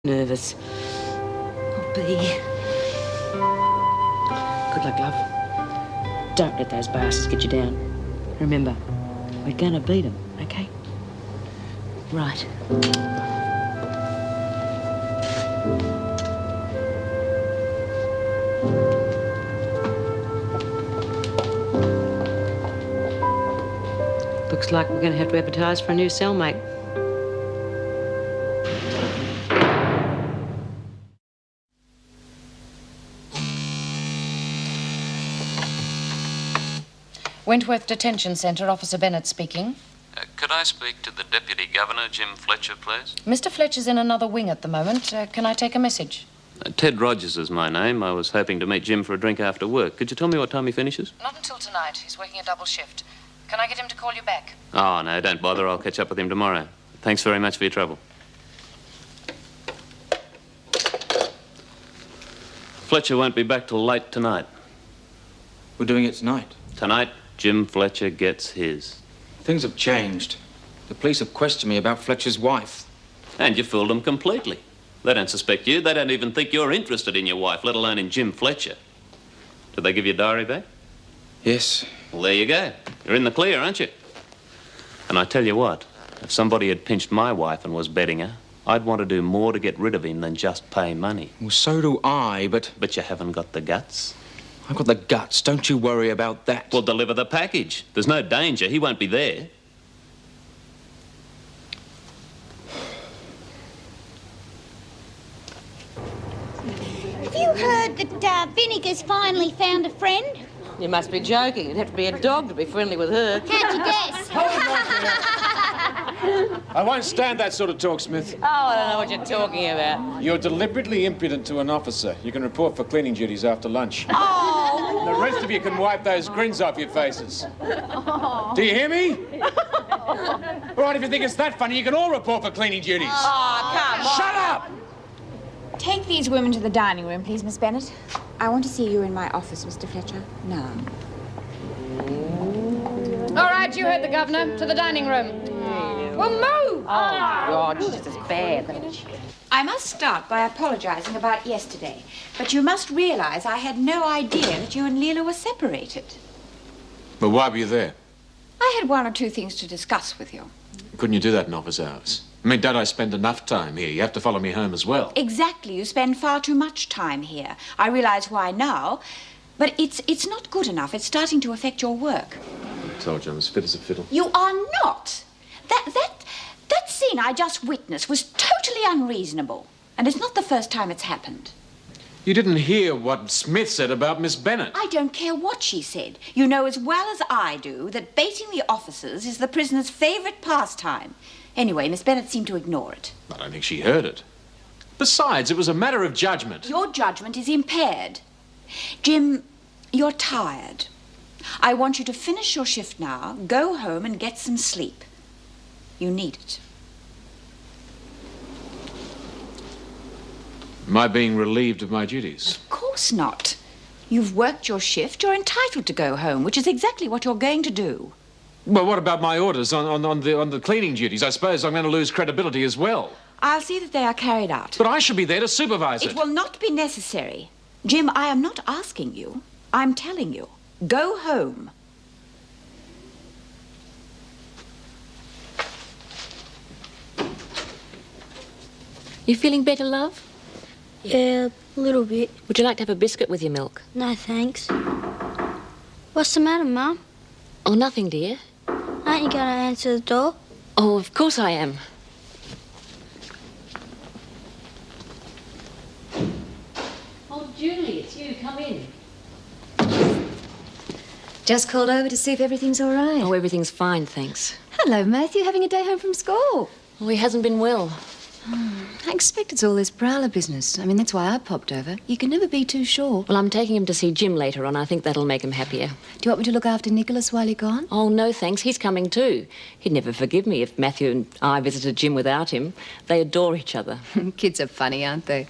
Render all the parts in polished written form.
Nervous. I'll be. Good luck, love. Don't let those bastards get you down. Remember, we're gonna beat them, okay? Right. Looks like we're gonna have to advertise for a new cellmate. Wentworth Detention Centre, Officer Bennett speaking. Could I speak to the Deputy Governor, Jim Fletcher, please? Mr. Fletcher's in another wing at the moment. Can I take a message? Ted Rogers is my name. I was hoping to meet Jim for a drink after work. Could you tell me what time he finishes? Not until tonight. He's working a double shift. Can I get him to call you back? Oh, no, don't bother. I'll catch up with him tomorrow. Thanks very much for your trouble. Fletcher won't be back till late tonight. We're doing it tonight. Tonight, Jim Fletcher gets his. Things have changed. The police have questioned me about Fletcher's wife. And you fooled them completely. They don't suspect you. They don't even think you're interested in your wife, let alone in Jim Fletcher. Did they give your diary back? Yes. Well, there you go. You're in the clear, aren't you? And I tell you what, if somebody had pinched my wife and was betting her, I'd want to do more to get rid of him than just pay money. Well, so do I, but... But you haven't got the guts. I've got the guts. Don't you worry about that. Well, deliver the package. There's no danger. He won't be there. Have you heard that Vinegar's finally found a friend? You must be joking. It'd have to be a dog to be friendly with her. How'd you guess? I won't stand that sort of talk, Smith. Oh, I don't know what you're talking about. You're deliberately impudent to an officer. You can report for cleaning duties after lunch. Oh! The rest of you can wipe those grins off your faces. Do you hear me? All right, if you think it's that funny, you can all report for cleaning duties. Oh, come on. Shut up! Take these women to the dining room, please, Miss Bennett. I want to see you in my office, Mr. Fletcher. Now. All right, you heard the governor. To the dining room. Well, move! Oh, God, she's just bad. I must start by apologizing about yesterday, but you must realize I had no idea that you and Leela were separated. But why were you there? I had one or two things to discuss with you. Couldn't you do that in office hours? I mean, don't I spend enough time here? You have to follow me home as well. Exactly. You spend far too much time here. I realize why now, but it's not good enough. It's starting to affect your work. I told you I'm as fit as a fiddle. You are not. That scene I just witnessed was totally unreasonable. And it's not the first time it's happened. You didn't hear what Smith said about Miss Bennett. I don't care what she said. You know as well as I do that baiting the officers is the prisoner's favorite pastime. Anyway, Miss Bennett seemed to ignore it. I don't think she heard it. Besides, it was a matter of judgment. Your judgment is impaired. Jim, you're tired. I want you to finish your shift now, go home and get some sleep. You need it. Am I being relieved of my duties? Of course not. You've worked your shift. You're entitled to go home, which is exactly what you're going to do. Well, what about my orders on the cleaning duties? I suppose I'm going to lose credibility as well. I'll see that they are carried out. But I should be there to supervise it. It will not be necessary. Jim, I am not asking you. I'm telling you. Go home. You feeling better, love? Yeah, a little bit. Would you like to have a biscuit with your milk? No, thanks. What's the matter, Mum? Oh, nothing, dear. Aren't you going to answer the door? Oh, of course I am. Oh, Julie, it's you. Come in. Just called over to see if everything's all right. Oh, everything's fine, thanks. Hello, Matthew. Having a day home from school. Oh, he hasn't been well. I expect it's all this prowler business. I mean, that's why I popped over. You can never be too sure. Well, I'm taking him to see Jim later on. I think that'll make him happier. Do you want me to look after Nicholas while you're gone? Oh, no, thanks. He's coming too. He'd never forgive me if Matthew and I visited Jim without him. They adore each other. Kids are funny, aren't they?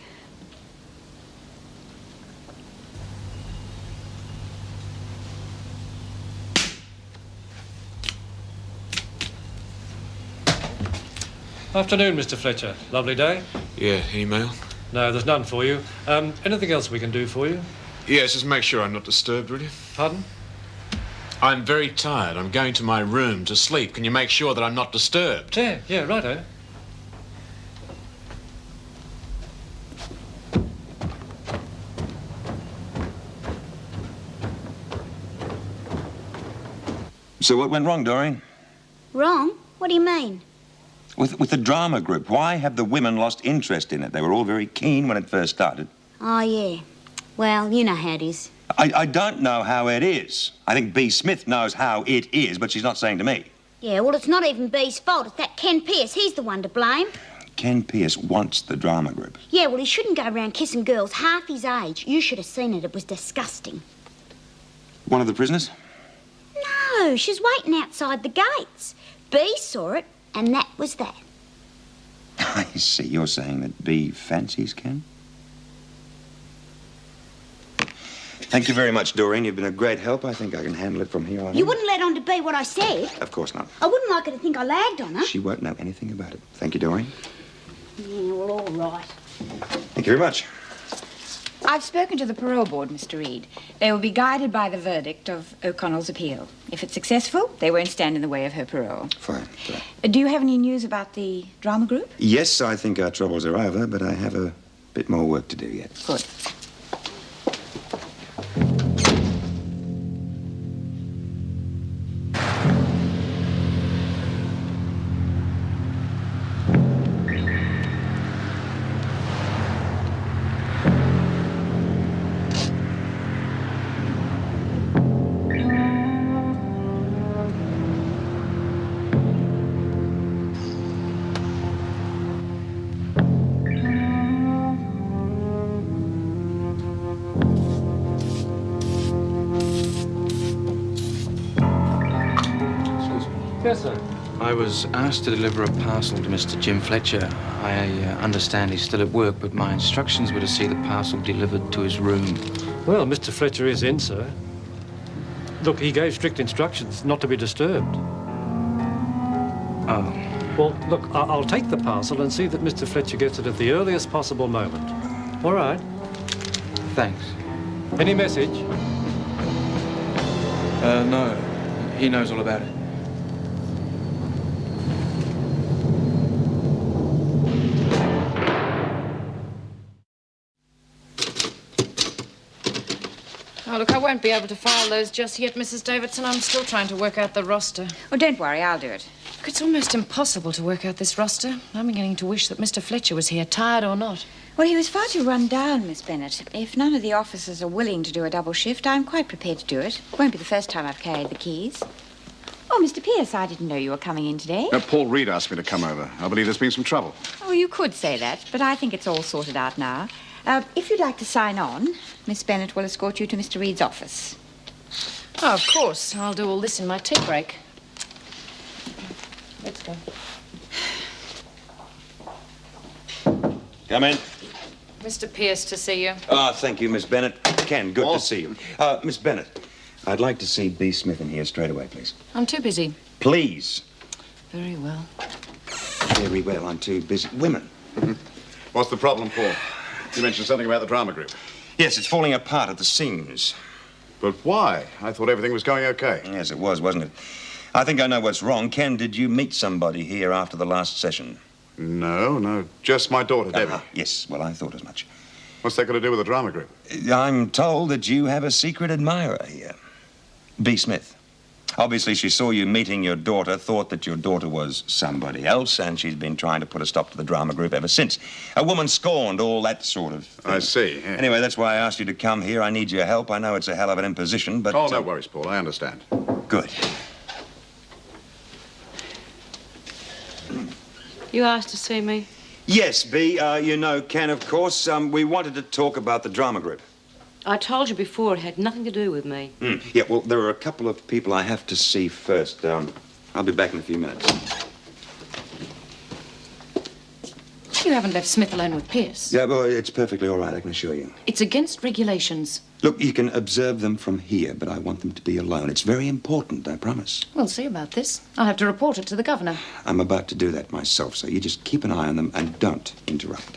Afternoon, Mr. Fletcher. Lovely day. Yeah, email? No, there's none for you. Anything else we can do for you? Yes, just make sure I'm not disturbed, will you? Pardon? I'm very tired. I'm going to my room to sleep. Can you make sure that I'm not disturbed? Yeah, righto. So what went wrong, Doreen? Wrong? What do you mean? With the drama group, why have the women lost interest in it? They were all very keen when it first started. Oh, yeah. Well, you know how it is. I don't know how it is. I think B. Smith knows how it is, but she's not saying to me. Yeah, well, it's not even B's fault. It's that Ken Pierce. He's the one to blame. Ken Pierce wants the drama group. Yeah, well, he shouldn't go around kissing girls half his age. You should have seen it. It was disgusting. One of the prisoners? No, she's waiting outside the gates. B saw it, and that was that. I see. You're saying that B fancies Ken? Thank you very much, Doreen. You've been a great help. I think I can handle it from here on. You wouldn't let on to B what I said? Of course not. I wouldn't like her to think I lagged on her. She won't know anything about it. Thank you, Doreen. Yeah, well, all right. Thank you very much. I've spoken to the parole board, Mr. Reed. They will be guided by the verdict of O'Connell's appeal. If it's successful, they won't stand in the way of her parole. Fine. Do you have any news about the drama group? Yes, I think our troubles are over, but I have a bit more work to do yet. Good. Yes, sir. I was asked to deliver a parcel to Mr. Jim Fletcher. I understand he's still at work, but my instructions were to see the parcel delivered to his room. Well, Mr. Fletcher is in, sir. Look, he gave strict instructions not to be disturbed. Oh. Well, look, I'll take the parcel and see that Mr. Fletcher gets it at the earliest possible moment. All right. Thanks. Any message? No. He knows all about it. Oh, look, I won't be able to file those just yet, Mrs. Davidson. I'm still trying to work out the roster. Oh, don't worry, I'll do it. Look, it's almost impossible to work out this roster. I'm beginning to wish that Mr. Fletcher was here, tired or not. Well, he was far too run down, Miss Bennett. If none of the officers are willing to do a double shift, I'm quite prepared to do it. It won't be the first time I've carried the keys. Oh, Mr. Pierce, I didn't know you were coming in today. Paul Reed asked me to come over. I believe there's been some trouble. Oh, you could say that, but I think it's all sorted out now. If you'd like to sign on, Miss Bennett will escort you to Mr. Reed's office. Oh, of course. I'll do all this in my tea break. Let's go. Come in. Mr. Pierce to see you. Thank you, Miss Bennett. Ken, good to see you. Miss Bennett, I'd like to see B. Smith in here straight away, please. I'm too busy. Please. Very well. Very well, I'm too busy. Women. What's the problem, Paul? You mentioned something about the drama group. Yes, it's falling apart at the seams. But why? I thought everything was going okay. Yes, it was, wasn't it? I think I know what's wrong. Ken, did you meet somebody here after the last session? No, just my daughter, Debbie. Yes, well, I thought as much. What's that got to do with the drama group? I'm told that you have a secret admirer here. B. Smith. Obviously, she saw you meeting your daughter, thought that your daughter was somebody else, and she's been trying to put a stop to the drama group ever since. A woman scorned, all that sort of thing. I see. Yeah. Anyway, that's why I asked you to come here. I need your help. I know it's a hell of an imposition, but... Oh, no worries, Paul. I understand. Good. You asked to see me? Yes, B. You know Ken, of course. We wanted to talk about the drama group. I told you before it had nothing to do with me. Yeah, well, there are a couple of people I have to see first. I'll be back in a few minutes. You haven't left Smith alone with Pierce. Yeah, well, it's perfectly all right, I can assure you. It's against regulations. Look, you can observe them from here, but I want them to be alone. It's very important, I promise. We'll see about this. I'll have to report it to the governor. I'm about to do that myself, so you just keep an eye on them and don't interrupt.